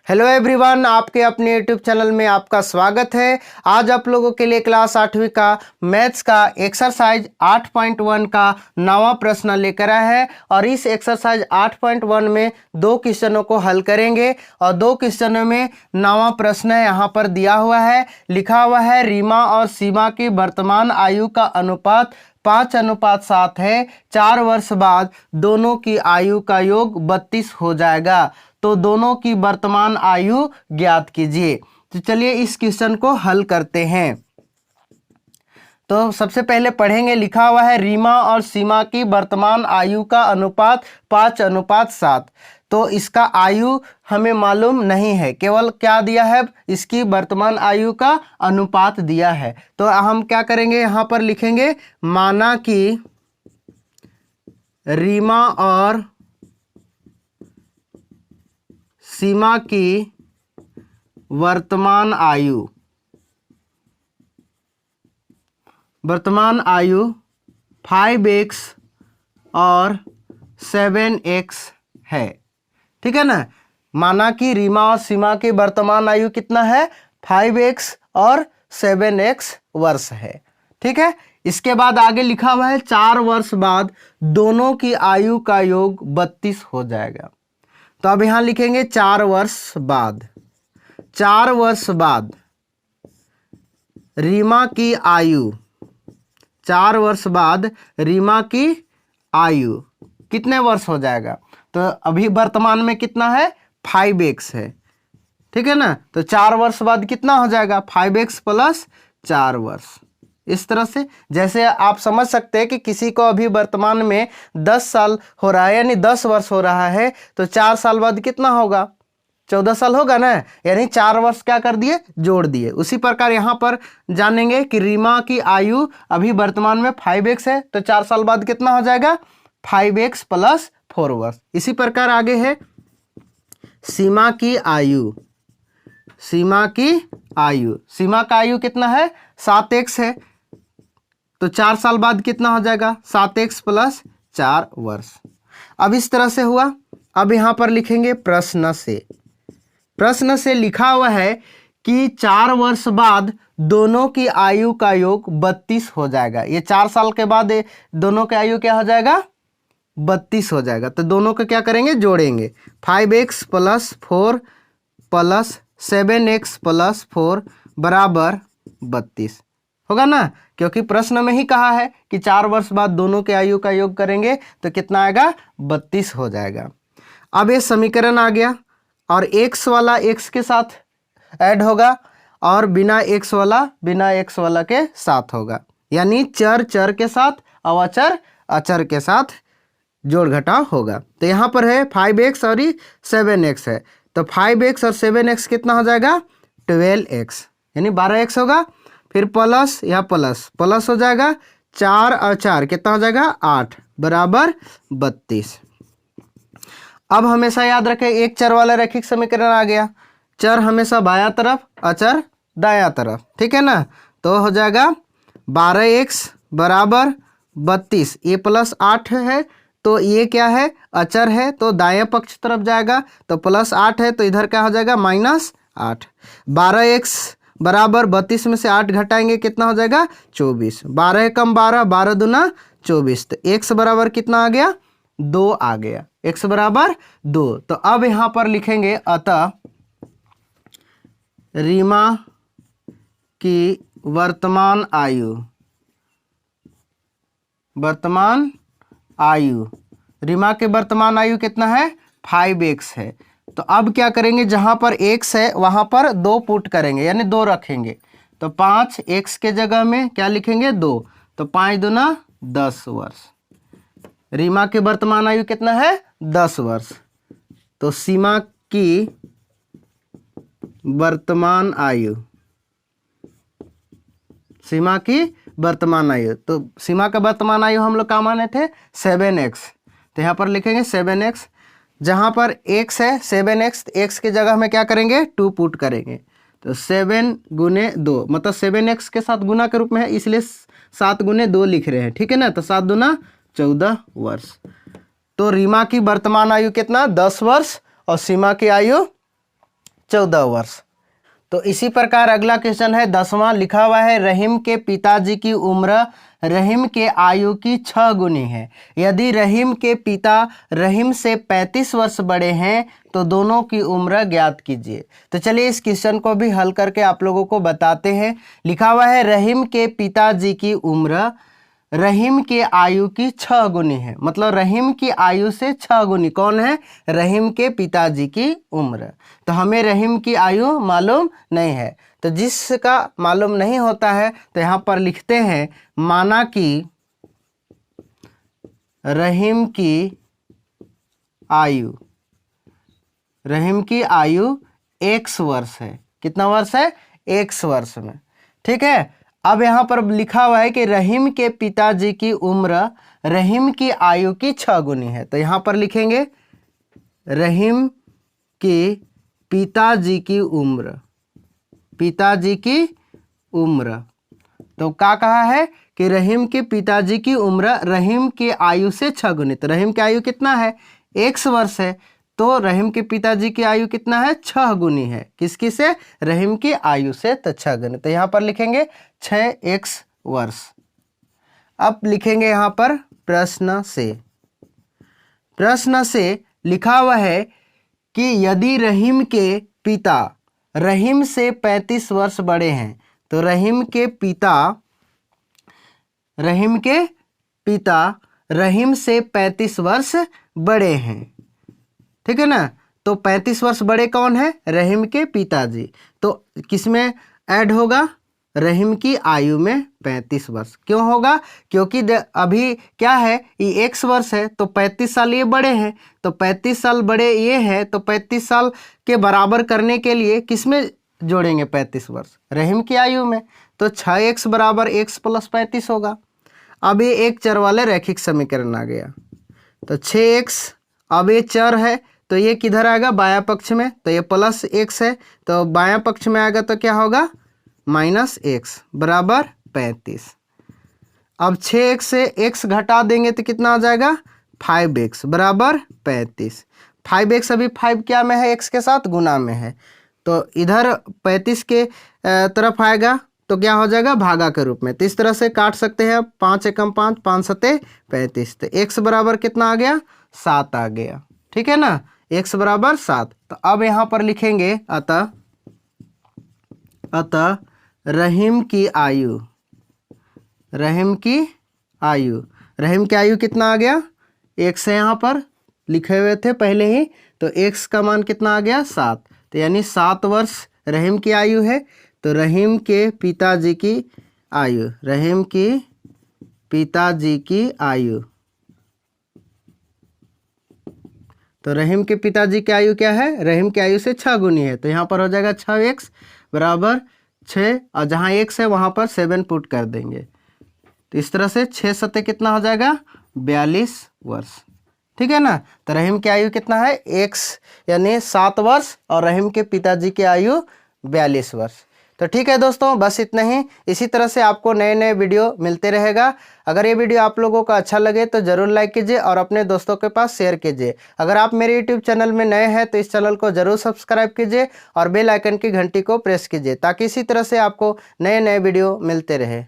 Hello everyone, आपके अपने YouTube channel में आपका स्वागत है। आज आप लोगों के लिए क्लास 8वीं का मैथ्स का एक्सरसाइज 8.1 का नवा प्रश्न लेकर आया है और इस एक्सरसाइज 8.1 में दो क्वेश्चनों को हल करेंगे और दो क्वेश्चनों में नवा प्रश्न यहाँ पर दिया हुआ है, लिखा हुआ है रीमा और सीमा की वर्तमान आयु का अनुपात 5:7 है। 4 वर्ष बाद दोनों की आयु का योग 32 हो जाएगा, तो दोनों की वर्तमान आयु ज्ञात कीजिए। तो चलिए इस क्वेश्चन को हल करते हैं। तो सबसे पहले पढ़ेंगे, लिखा हुआ है रीमा और सीमा की वर्तमान आयु का अनुपात 5:7। तो इसका आयु हमें मालूम नहीं है, केवल क्या दिया है, इसकी वर्तमान आयु का अनुपात दिया है। तो हम क्या करेंगे, यहाँ पर लिखेंगे माना कि रीमा और सीमा की वर्तमान आयु 5x और 7x है। ठीक है ना। माना कि रीमा और सीमा की वर्तमान आयु कितना है, 5x और 7x वर्ष है। ठीक है। इसके बाद आगे लिखा हुआ है 4 वर्ष बाद दोनों की आयु का योग 32 हो जाएगा। तो अब यहां लिखेंगे 4 वर्ष बाद। 4 वर्ष बाद रीमा की आयु, 4 वर्ष बाद रीमा की आयु कितने वर्ष हो जाएगा। तो अभी वर्तमान में कितना है, 5x है। ठीक है ना। तो 4 वर्ष बाद कितना हो जाएगा, 5x प्लस 4 वर्ष। इस तरह से जैसे आप समझ सकते हैं कि किसी को अभी वर्तमान में 10 साल हो रहा है, यानी 10 वर्ष हो रहा है, तो 4 साल बाद कितना होगा, 14 साल होगा ना। यानी 4 वर्ष क्या कर दिए, जोड़ दिए। उसी प्रकार यहाँ पर जानेंगे कि रीमा की आयु अभी वर्तमान में 5x है, तो 4 साल बाद कितना हो जाएगा, 5x प्लस 4 वर्ष। इसी प्रकार आगे है सीमा की आयु। सीमा की आयु, सीमा का आयु कितना है, 7x है, तो 4 साल बाद कितना हो जाएगा, 7x प्लस 4 वर्ष। अब इस तरह से हुआ। अब यहां पर लिखेंगे प्रश्न से। प्रश्न से लिखा हुआ है कि 4 वर्ष बाद दोनों की आयु का योग 32 हो जाएगा। ये 4 साल के बाद दोनों की आयु क्या हो जाएगा, 32 हो जाएगा। तो दोनों को क्या करेंगे, जोड़ेंगे। 5x plus 4 plus 7x plus 4 बराबर 32 होगा ना, क्योंकि प्रश्न में ही कहा है कि 4 वर्ष बाद दोनों के आयु का योग करेंगे तो कितना आएगा, 32 हो जाएगा। अब ये समीकरण आ गया और x वाला x के साथ ऐड होगा और बिना x वाला के साथ होगा, यानी चर चर के साथ और अचर अचर के साथ जोड़ घटाव होगा। तो यहाँ पर है 5x और 7x है, तो 5x और 7x कितना हो जाएगा, 12x, यानी 12x होगा। फिर प्लस, यहाँ प्लस प्लस हो जाएगा, 4 और 4 कितना हो जाएगा, 8 बराबर 32। अब हमेशा याद रखें, एक चर वाला रैखिक समीकरण आ गया। चर हमेशा बायां तरफ, अचर दायां तरफ। ठीक है ना। तो हो जाएगा 12x बराबर 32। ये प्लस 8 है, तो ये क्या है, अचर है, तो दाएं पक्ष तरफ जाएगा। तो प्लस 8 है, तो इधर क्या हो जाएगा, -8। 12x बराबर 32 में से 8 घटाएंगे, कितना हो जाएगा, 24। 12 कम 12, 12 दूना 24। तो x बराबर कितना आ गया, 2 आ गया। x बराबर 2। तो अब यहां पर लिखेंगे अतः रीमा की वर्तमान आयु, रीमा की वर्तमान आयु कितना है, 5x है। तो अब क्या करेंगे, जहां पर x है वहां पर 2 पुट करेंगे, यानी 2 रखेंगे। तो 5x के जगह में क्या लिखेंगे, 2। तो 5 दूना 10 वर्ष। रीमा की वर्तमान आयु कितना है, 10 वर्ष। तो सीमा की वर्तमान आयु, सीमा की वर्तमान आयु, तो सीमा का वर्तमान आयु हम लोग क्या माने थे, 7x। तो यहाँ पर लिखेंगे 7x। जहाँ पर x है 7x, x के जगह में क्या करेंगे, 2 पुट करेंगे। तो 7 गुने 2 मतलब 7x के साथ गुना के रूप में है, इसलिए 7 गुने 2 लिख रहे हैं। ठीक है ना। तो 7 दूना 14 वर्ष। तो रीमा की वर्तमान आयु कितना, 10 वर्ष और सीमा की आयु 14 वर्ष। तो इसी प्रकार अगला क्वेश्चन है 10वां, लिखा हुआ है रहीम के पिताजी की उम्र रहीम के आयु की 6 गुनी है। यदि रहीम के पिता रहीम से 35 वर्ष बड़े हैं तो दोनों की उम्र ज्ञात कीजिए। तो चलिए इस क्वेश्चन को भी हल करके आप लोगों को बताते हैं। लिखा हुआ है रहीम के पिताजी की उम्र रहीम की आयु की 6 गुनी है, मतलब रहीम की आयु से 6 गुनी कौन है? रहीम के पिताजी की उम्र। तो हमें रहीम की आयु मालूम नहीं है, तो जिसका मालूम नहीं होता है तो यहाँ पर लिखते हैं माना कि रहीम की आयु x वर्ष है। कितना वर्ष है? x वर्ष में। ठीक है। अब यहाँ पर लिखा हुआ है कि रहीम के पिताजी की उम्र रहीम की आयु की 6 गुनी है। तो यहाँ पर लिखेंगे रहीम के पिताजी की उम्र। तो क्या कहा है कि रहीम के पिताजी की उम्र रहीम की आयु से 6 गुनी। तो रहीम की आयु कितना है? x वर्ष है, तो रहीम के पिताजी की आयु कितना है? 6 गुनी है। किसकी से? रहीम की आयु से, तो 6 गुनी। तो यहाँ पर लिखेंगे 6x वर्ष। अब लिखेंगे यहाँ पर प्रश्न से लिखा हुआ है कि यदि रहीम के पिता रहीम से 35 वर्ष बड़े हैं, तो रहीम के पिता रहीम से 35 वर्ष बड़े हैं। ठीक है ना। तो 35 वर्ष बड़े कौन है? रहीम के पिताजी। तो किसमें ऐड होगा? रहीम की आयु में 35 वर्ष। क्यों होगा? क्योंकि अभी क्या है, ये x वर्ष है, तो 35 साल ये बड़े हैं, तो 35 साल बड़े ये हैं, तो 35 साल के बराबर करने के लिए किसमें जोड़ेंगे 35 वर्ष? रहीम की आयु में। तो 6x बराबर x + 35 होगा। अब ये एक चर वाले रैखिक समीकरण आ गया। तो 6x, अब ये चर है तो ये किधर आएगा? बायां पक्ष में। तो ये +x है, तो बायां पक्ष में आएगा तो क्या होगा? -x बराबर 35। अब 6x से x घटा देंगे तो कितना आ जाएगा? 5x बराबर 35। 5x अभी 5 क्या में है? x के साथ गुना में है, तो इधर 35 के तरफ आएगा तो क्या हो जाएगा? भागा के रूप में। तो इस तरह से काट सकते हैं। 5 एकम 5, 5 सते 35। तो x बराबर कितना आ गया? 7 आ गया। ठीक है ना। x बराबर 7। तो अब यहाँ पर लिखेंगे अतः रहीम की आयु कितना आ गया? x है, यहाँ पर लिखे हुए थे पहले ही, तो x का मान कितना आ गया? 7। तो यानी 7 वर्ष रहीम की आयु है। तो रहीम के पिताजी की आयु तो रहीम के पिताजी की आयु क्या है? रहीम की आयु से 6 गुनी है। तो यहाँ पर हो जाएगा 6x बराबर 6, और जहाँ x है वहाँ पर 7 पुट कर देंगे। तो इस तरह से 6 सते कितना हो जाएगा? 42 वर्ष। ठीक है ना। तो रहीम की आयु कितना है? x यानी 7 वर्ष, और रहीम के पिताजी की आयु 42 वर्ष। तो ठीक है दोस्तों, बस इतना ही। इसी तरह से आपको नए नए वीडियो मिलते रहेगा। अगर ये वीडियो आप लोगों को अच्छा लगे तो ज़रूर लाइक कीजिए और अपने दोस्तों के पास शेयर कीजिए। अगर आप मेरे यूट्यूब चैनल में नए हैं तो इस चैनल को ज़रूर सब्सक्राइब कीजिए और बेल आइकन की घंटी को प्रेस कीजिए, ताकि इसी तरह से आपको नए नए वीडियो मिलते रहे।